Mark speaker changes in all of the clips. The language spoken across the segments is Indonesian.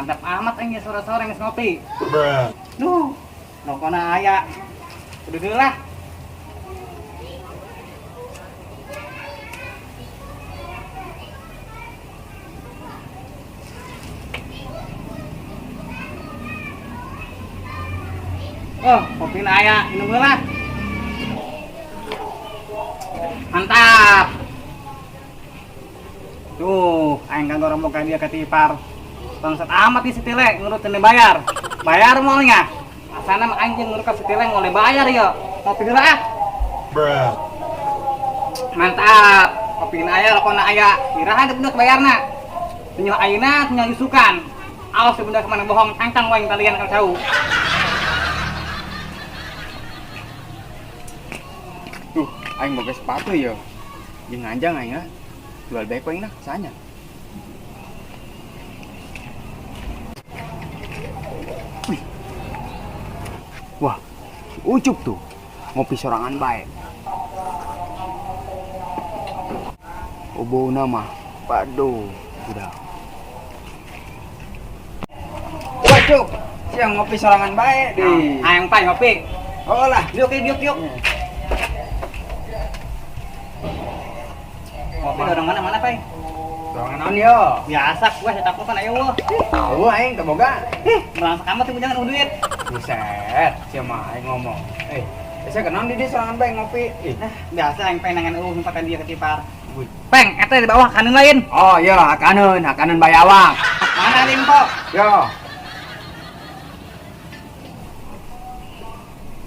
Speaker 1: Mantap amat aing sore-sore geus ngopi.
Speaker 2: Bruh.
Speaker 1: Duh, rokona aya. Udah dulu lah. Oh, kopi aya, minum dulu lah. Mantap. Tuh, aing kan orang boga dia ketipar. Bangsat amat di Sitile ngurutin bayar. Bayar mau nya. Asana mah anjing ngurut ka Sitile ngoleh bayar ya. Kopi dulu ah.
Speaker 2: Bruh.
Speaker 1: Mantap. Kopi aya, rokona aya. Iraha teh bener bayarna. Nya ayeuna nya isukan. Awas bener kemana bohong, cangcang wae talian ka jauh.
Speaker 3: Tuh, aing boga sepatu ya. Jeung anjang aing jual baik aing nah, sanya. Wih. Wah, si Ucup tuh ngopi sorangan bae. Obouna mah, waduh, udah. Wah, Cup, siang ngopi sorangan bae deh.
Speaker 1: Aing pai ngopi.
Speaker 3: Oh lah,
Speaker 1: Yuk. Ngopi dorong mana pai?
Speaker 3: sorangan naon yo.
Speaker 1: Biasa gua cetak telepon ayo wah.
Speaker 3: Tahu aing teu boga.
Speaker 1: Melangsak amat tuh jangan duit.
Speaker 3: Buset, siapa mah aing ngomong. Saya kenal di dia sorangan bae ngopi.
Speaker 1: Nah, biasa yang pengen nangan numpatan dia ketipar. Peng, eta di bawah kanan lain.
Speaker 3: Oh iya, hakaneun bae awak.
Speaker 1: Mana limpo?
Speaker 3: Yo.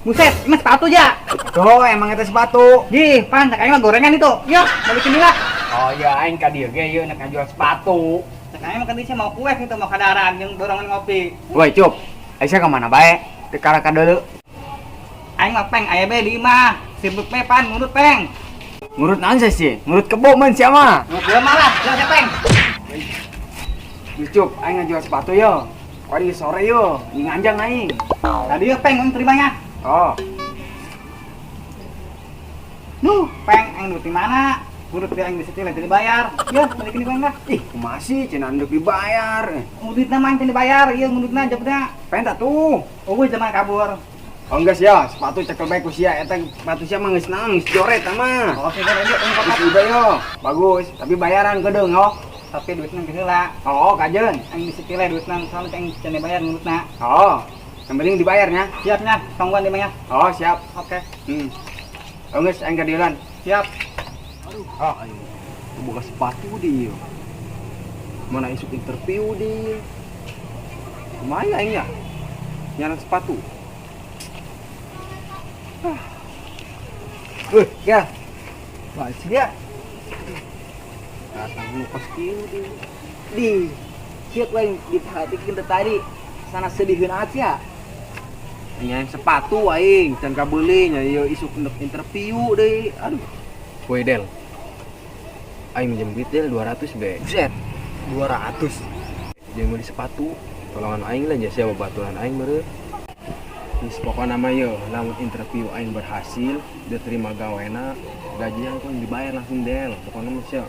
Speaker 1: Buset, ini mah sepatu aja.
Speaker 3: Tuh, emang eta sepatu.
Speaker 1: Ji, pan, cek aing mah gorengan itu. Yuk, balikin dulu lah.
Speaker 3: Oh iya, aing ka dieu ge yeuh nek ngajual sepatu.
Speaker 1: Cek aing mah kan dia mau kue gitu, mau kadaran yang dorongan ngopi.
Speaker 3: Woi, Cup. Aisyah ka mana bae? Teu karaka deuleu.
Speaker 1: Aing mah peng aya bae di imah. Sibuk pe pan ngurut peng.
Speaker 3: Ngurut naon sih? Ngurut kebo mun sia mah.
Speaker 1: Ngurut dia malah, jangan peng.
Speaker 3: Cup, aing ngajual sepatu yo. Wadi sore yo, di nganjang aing.
Speaker 1: Tadi ya peng yang terimanya.
Speaker 3: Oh,
Speaker 1: Nuh, peng aing duit di mana? Ngurut dia aing di situ lagi dibayar. Ya, balikin di peng lah.
Speaker 3: ih, kumasih cenah anduk dibayar.
Speaker 1: Ngurutna mah aing dibayar, ieu ngurutna jepna.
Speaker 3: Penta tuh.
Speaker 1: Eueuh zaman kabur.
Speaker 3: Oh enggak sih ya, sepatu cekel bae ku sia eta sepatu sia mah geus naon, geus joret mah.
Speaker 1: Oh, sudah lanjut ungkap.
Speaker 3: Geus udah yo, bagus, tapi bayaran kedeung yo.
Speaker 1: Tapi duitna geus heula.
Speaker 3: Oh, kajeun.
Speaker 1: Aing di situ duitna soalnya aing can dibayar ngurutna.
Speaker 3: Oh, yang penting dibayarnya.
Speaker 1: Siapnya, tongguan di mana?
Speaker 3: Oh, siap.
Speaker 1: Oke,
Speaker 3: Oh geus aing kadieulan.
Speaker 1: siap.
Speaker 3: Oh, ayo. Boga sepatu di ieu. Mana isuk interview di. Kumaha aing nya? Nyaran sepatu. Ya. Masih dia. Datang lu pas kieu di. Siap lain diperhatikan tadi. Sana sedihkeun aja. Nyain sepatu aing, can kabeuli nya ieu isuk untuk interview deui. Aduh. Woi Del. Aing minjem duit Del 200 be. Buset. 200. Jeung beli sepatu. Tolongan aing lah nya sia babaturan aing meureun. Geus pokona mah yeuh, lamun interview aing berhasil, diterima gawena, gajian pun dibayar langsung Del. Pokona mah sia.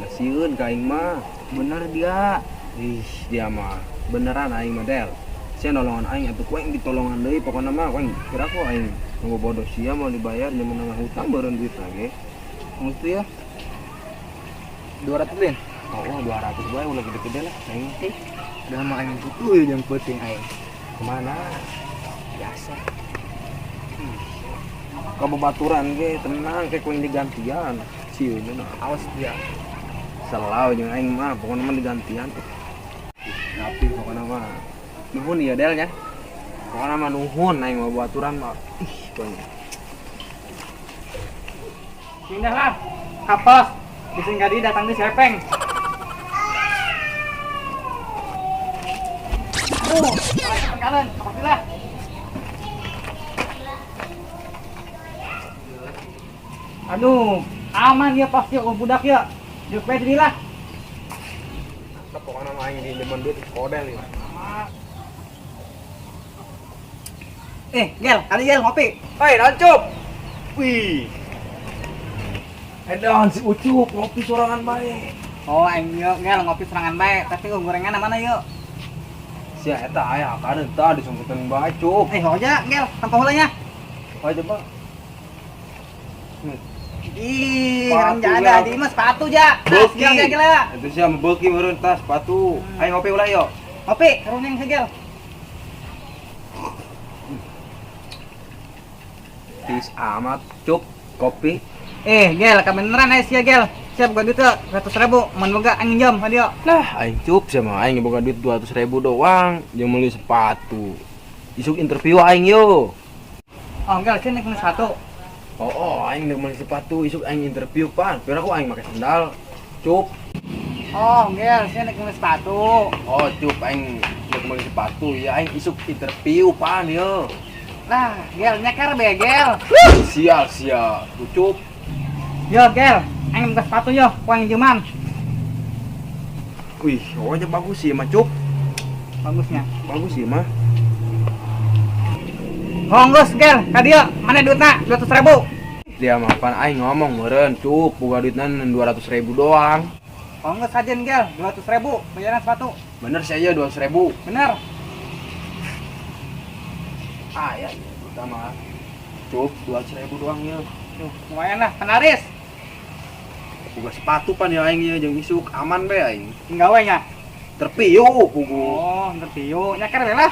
Speaker 3: Ngasieun ka aing mah. Bener dia. Ih, dia mah beneran aing mah Del. Sia nolongan aing atuh ku aing ditolongan deui pokona mah aing kira ku aing nunggu bodoh sia mau dibayar jeung menengah hutang beureun duit lagi.
Speaker 1: Mustu ya. 200 lin.
Speaker 3: Oh, 200 bae ulah gede-gede lah aing.
Speaker 1: Udah mah aing butuh yang penting aing.
Speaker 3: Kemana? Biasa. Kababaturan ge tenang kayak kuing digantian. Sieun nah.
Speaker 1: Awas dia.
Speaker 3: Selau jeung aing mah pokona mah digantian tuh. Tapi pokona mah nuhun ieu Del nya. Pokona mah nuhun aing mah babaturan mah. Ih, banyak.
Speaker 1: Pindah lah. Kapos. Bising gadi datang di Sepeng. Kanan, kapos lah. Aduh, aman ya pasti om budak ya. Juk bae lah.
Speaker 3: Pokona mah aing di demen duit kodel ieu.
Speaker 1: Gel, kali gel ngopi.
Speaker 3: Hei, Rancup. Wih. Edan si Ucup ngopi sorangan bae.
Speaker 1: Oh, aing gel ngopi serangan bae, tapi gorengan mana yuk?
Speaker 3: Sia eta aya kan tah disumputan bae cup.
Speaker 1: Hoja gel tanpa hulanya.
Speaker 3: Oh coba.
Speaker 1: Ih,
Speaker 3: Sepatu,
Speaker 1: renjana
Speaker 3: Gel.
Speaker 1: di mah sepatu ja.
Speaker 3: Beuki.
Speaker 1: Gila.
Speaker 3: Itu sia membeuki meureun tas sepatu. Ayo ngopi ulah yo.
Speaker 1: Kopi, karuneng segel.
Speaker 3: Tis amat cup kopi.
Speaker 1: Gel, kebeneran sia gel. Siap gua duit 100.000, mun boga anjing jam hadiah.
Speaker 3: Lah aing cup sama aing boga duit 200.000 doang jeung meuli sepatu. Isuk interview aing yo.
Speaker 1: Oh, gel, sini kena satu.
Speaker 3: Aing udah meuli sepatu isuk aing interview pan. Biar aku aing make sandal. Cup.
Speaker 1: Oh, gel, sini kena sepatu.
Speaker 3: Oh, cup aing udah meuli sepatu ya aing isuk interview pan yo.
Speaker 1: Lah, gel nyeker be gel.
Speaker 3: Sial. Cup.
Speaker 1: Yo, gel, aing buka sepatu yo, kuang jeman.
Speaker 3: Wih, pokoknya bagus sih mah cup.
Speaker 1: Bagusnya.
Speaker 3: Bagus sih mah.
Speaker 1: Honggus gel, kadia mana duitna? 200.000.
Speaker 3: Dia mah pan aing ngomong meureun cup boga duitna 200.000 doang.
Speaker 1: Honggus sajen gel, 200.000 bayaran sepatu.
Speaker 3: Bener sih aja 200.000.
Speaker 1: Bener.
Speaker 3: Ya, kita mah. Cup 200.000 doang ya.
Speaker 1: Tuh, lumayan lah, penaris.
Speaker 3: Boga sepatu pan ya aing ya jeung isuk aman be aing.
Speaker 1: Gawe nya.
Speaker 3: Terpiu pugu.
Speaker 1: Oh, ngerti yuk, nyeker be lah.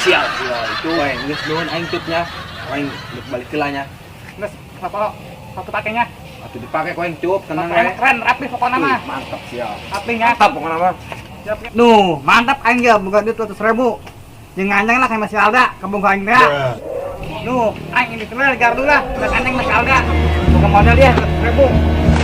Speaker 3: Sial itu aing geus nuhun aing cupnya. Aing balik heula nya.
Speaker 1: Terus sepatu pakainya.
Speaker 3: Atuh dipake ku aing cup tenang
Speaker 1: Keren,
Speaker 3: we.
Speaker 1: keren, rapi pokoknya mah.
Speaker 3: Mantap sial.
Speaker 1: Rapinya.
Speaker 3: Mantap pokoknya mah.
Speaker 1: Siap. Nuh, mantap aing ge boga duit 200.000. Jeung anjing lah kayak masih Alda, keboga aing teh. Nuh, aing ini tuh gar dulu lah, dan anjing masih Alda. Boga modal dia 200.000.